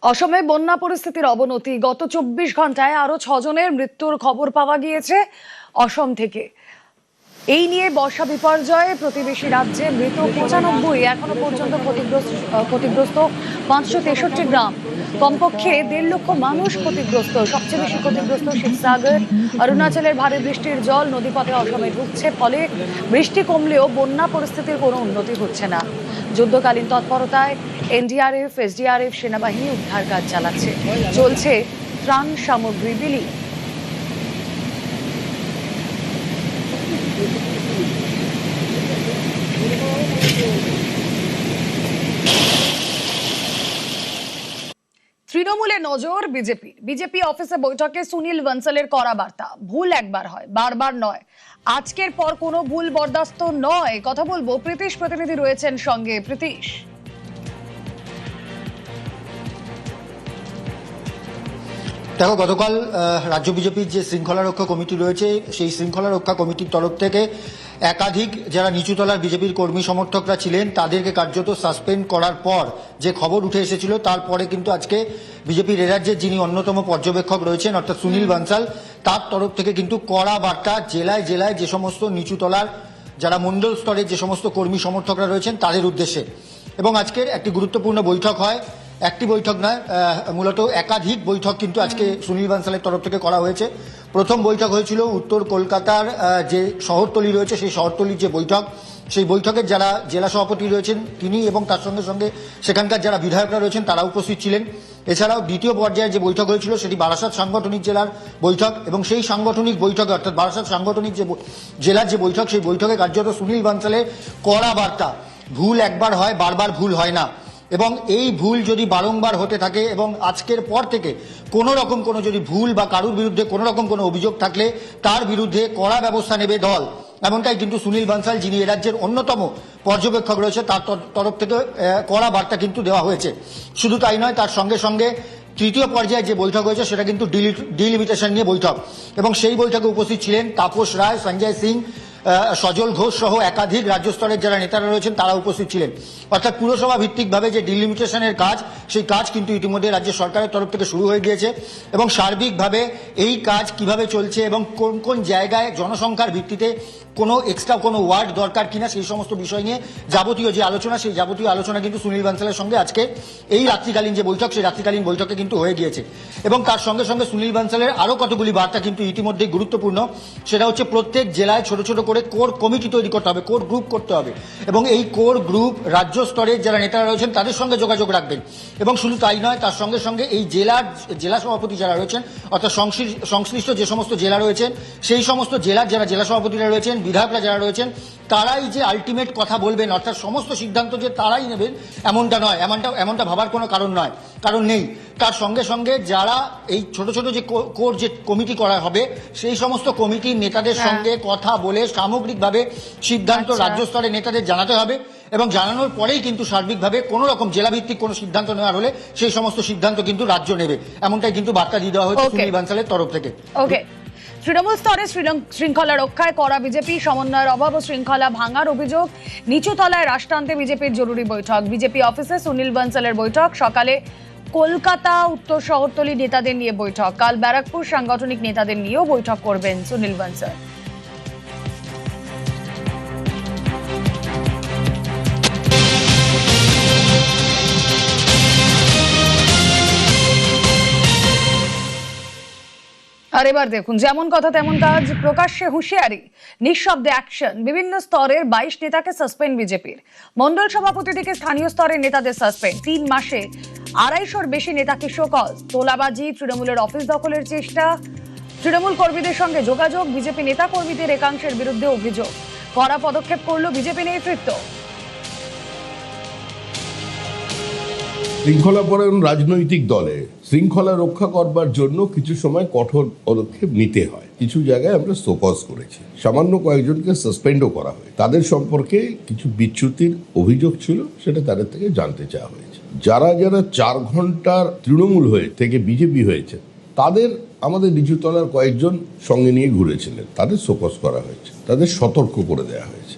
অসমে বন্যা পরিস্থিতির অবনতি। গত 24 ঘন্টায় আরো 6 জনের মৃত্যুর খবর পাওয়া গিয়েছে অসম থেকে। এই নিয়ে বর্ষা বিপর্যয়ে প্রতিবেশী রাজ্যে মৃত 95, এখনো পর্যন্ত ক্ষতিগ্রস্ত 563 গ্রাম। কমপক্ষে 1.5 লক্ষ মানুষ ক্ষতিগ্রস্ত। সবচেয়ে বেশি ক্ষতিগ্রস্ত শিবসাগর। অরুণাচলের ভারী বৃষ্টির জল নদীপথে অসমে ঢুকছে, ফলে বৃষ্টি কমলেও বন্যা পরিস্থিতির কোনো উন্নতি হচ্ছে না। যুদ্ধকালীন তৎপরতায় এনডিআরএফ, এসডিআরএফ সেনাবাহিনী উদ্ধার কাজ চালাচ্ছে। চলছে ত্রাণ সামগ্রী বিলি। তৃণমূলে নজর বিজেপি অফিসে বৈঠকে সুনীল বনসলের কড়া বার্তা। ভুল একবার হয়, বারবার নয়। আজকের পর কোনো ভুল বরদাস্ত নয়। কথা বলবো, প্রীতিশ প্রতিনিধি রয়েছেন সঙ্গে। প্রীতিশ, দেখো, গতকাল রাজ্য বিজেপির যে শৃঙ্খলা রক্ষা কমিটি রয়েছে, সেই শৃঙ্খলা রক্ষা কমিটির তরফ থেকে একাধিক যারা নিচুতলার বিজেপির কর্মী সমর্থকরা ছিলেন তাদেরকে কার্যত সাসপেন্ড করার পর যে খবর উঠে এসেছিল, তারপরে কিন্তু আজকে বিজেপির এ রাজ্যের যিনি অন্যতম পর্যবেক্ষক রয়েছেন অর্থাৎ সুনীল বনসল, তার তরফ থেকে কিন্তু কড়া বার্তা জেলায় জেলায় যে সমস্ত নিচুতলার যারা মণ্ডল স্তরের যে সমস্ত কর্মী সমর্থকরা রয়েছেন তাদের উদ্দেশ্যে। এবং আজকের একটি গুরুত্বপূর্ণ বৈঠক হয়। একটি বৈঠক নয়, মূলত একাধিক বৈঠক কিন্তু আজকে সুনীল বনসলের তরফ থেকে করা হয়েছে। প্রথম বৈঠক হয়েছিল উত্তর কলকাতার যে শহরতলি রয়েছে, সেই শহরতলির যে বৈঠক, সেই বৈঠকের যারা জেলা সভাপতি রয়েছেন তিনি এবং তার সঙ্গে সঙ্গে সেখানকার যারা বিধায়করা রয়েছেন তারা উপস্থিত ছিলেন। এছাড়াও দ্বিতীয় পর্যায়ে যে বৈঠক হয়েছিল সেটি বারাসাত সাংগঠনিক জেলার বৈঠক, এবং সেই সাংগঠনিক বৈঠকে অর্থাৎ বারাসাত সাংগঠনিক যে জেলার যে বৈঠক, সেই বৈঠকে কার্যত সুনীল বনসলের কড়া বার্তা, ভুল একবার হয়, বারবার ভুল হয় না। এবং এই ভুল যদি বারংবার হতে থাকে এবং আজকের পর থেকে কোনো রকম কোনো যদি ভুল বা কারুর বিরুদ্ধে কোনো রকম কোনো অভিযোগ থাকলে তার বিরুদ্ধে কড়া ব্যবস্থা নেবে দল, এমনটাই কিন্তু সুনীল বনসল, যিনি এ রাজ্যের অন্যতম পর্যবেক্ষক রয়েছে, তার তরফ থেকে কড়া বার্তা কিন্তু দেওয়া হয়েছে। শুধু তাই নয়, তার সঙ্গে সঙ্গে তৃতীয় পর্যায়ে যে বৈঠক হয়েছে সেটা কিন্তু ডিলিমিটেশন নিয়ে বৈঠক, এবং সেই বৈঠকে উপস্থিত ছিলেন তাপস রায়, সঞ্জয় সিং, সজল ঘোষ সহ একাধিক রাজ্য স্তরের যারা নেতারা রয়েছেন তারা উপস্থিত ছিলেন। অর্থাৎ পুরসভা ভিত্তিকভাবে যে ডিলিমিটেশনের কাজ, সেই কাজ কিন্তু ইতিমধ্যে রাজ্য সরকারের তরফ থেকে শুরু হয়ে গিয়েছে, এবং সার্বিকভাবে এই কাজ কিভাবে চলছে এবং কোন কোন জায়গায় জনসংখ্যার ভিত্তিতে কোনো এক্সট্রা কোনো ওয়ার্ড দরকার কিনা, সেই সমস্ত বিষয় নিয়ে যাবতীয় যে আলোচনা, সেই যাবতীয় আলোচনা কিন্তু সুনীল বনসলের সঙ্গে আজকে এই রাত্রিকালীন যে বৈঠক, সেই রাত্রিকালীন বৈঠকে কিন্তু হয়ে গিয়েছে। এবং তার সঙ্গে সঙ্গে সুনীল বনসলের আরও কতগুলি বার্তা কিন্তু ইতিমধ্যেই গুরুত্বপূর্ণ। সেটা হচ্ছে প্রত্যেক জেলায় ছোট ছোট করে কোর কমিটি তৈরি করতে হবে, কোর গ্রুপ করতে হবে, এবং এই কোর গ্রুপ রাজ্য স্তরের যারা নেতারা রয়েছেন তাদের সঙ্গে যোগাযোগ রাখবেন। এবং শুধু তাই নয়, তার সঙ্গে সঙ্গে এই জেলা সভাপতি যারা রয়েছেন, অর্থাৎ সংশ্লিষ্ট যে সমস্ত জেলা রয়েছেন, সেই সমস্ত জেলার যারা জেলা সভাপতিরা রয়েছেন, বিধায়করা যারা রয়েছেন, তারাই যে আলটিমেট কথা বলবেন, অর্থাৎ সমস্ত সিদ্ধান্ত যে তারাই নেবেন এমনটা নয়, এমনটা ভাবার কোনো কারণ নেই। তার সঙ্গে সঙ্গে যারা এই ছোট ছোট যে কোর যে কমিটি করা হবে, সেই সমস্ত কমিটির নেতাদের সঙ্গে কথা বলে সামগ্রিকভাবে সিদ্ধান্ত রাজ্য স্তরের নেতাদের জানাতে হবে, এবং জানানোর পরেই কিন্তু সার্বিকভাবে কোনো রকম জেলাভিত্তিক কোনো সিদ্ধান্ত নেওয়ার হলে সেই সমস্ত সিদ্ধান্ত কিন্তু রাজ্য নেবে, এমনটাই কিন্তু বার্তা দিয়ে দেওয়া হয়েছে সুনীল বনসলের তরফ থেকে। তৃণমূল স্তরে শৃঙ্খলা রক্ষায় করা বিজেপি, সমন্বয়ের অভাব ও শৃঙ্খলা ভাঙার অভিযোগ। নিচুতলায় রাশ টানতে বিজেপির জরুরি বৈঠক। বিজেপি অফিসে সুনীল বনসলের বৈঠক। সকালে কলকাতা উত্তর শহরতলি নেতাদের নিয়ে বৈঠক। কাল ব্যারাকপুর সাংগঠনিক নেতাদের নিয়েও বৈঠক করবেন সুনীল বনসল। আর এবার দেখুন, যেমন কথা তেমন কাজ। প্রকাশ্যে হুঁশিয়ারি, নিঃশব্দে অ্যাকশন। বিভিন্ন স্তরের 22 নেতাকে সাসপেন্ড বিজেপির। মন্ডল সভাপতি থেকে স্থানীয় স্তরের নেতাদের সাসপেন্ড। 3 মাসে 250-র বেশি নেতাকে শোকজ। তোলাবাজি, তৃণমূলের অফিস দখলের চেষ্টা, তৃণমূল কর্মীদের সঙ্গে যোগাযোগ। বিজেপি নেতা কর্মীদের একাংশের বিরুদ্ধে অভিযোগ। কড়া পদক্ষেপ করল বিজেপি নেতৃত্ব। শৃঙ্খলাপরায়ণ রাজনৈতিক দলে শৃঙ্খলা রক্ষা করবার জন্য কিছু সময় কঠোর পদক্ষেপ নিতে হয়। কিছু জায়গায় আমরা শোকজ করেছি, সামান্য কয়েকজনকে সাসপেন্ডও করা হয়। তাদের সম্পর্কে কিছু বিচ্যুতির অভিযোগ ছিল, সেটা তাদের থেকে জানতে চাওয়া হয়েছে। যারা 4 ঘন্টার তৃণমূল হয়ে থেকে বিজেপি হয়েছে, তাদের আমাদের নিচুতলার কয়েকজন সঙ্গে নিয়ে ঘুরেছিলেন, তাদের শোকজ করা হয়েছে, তাদের সতর্ক করে দেওয়া হয়েছে।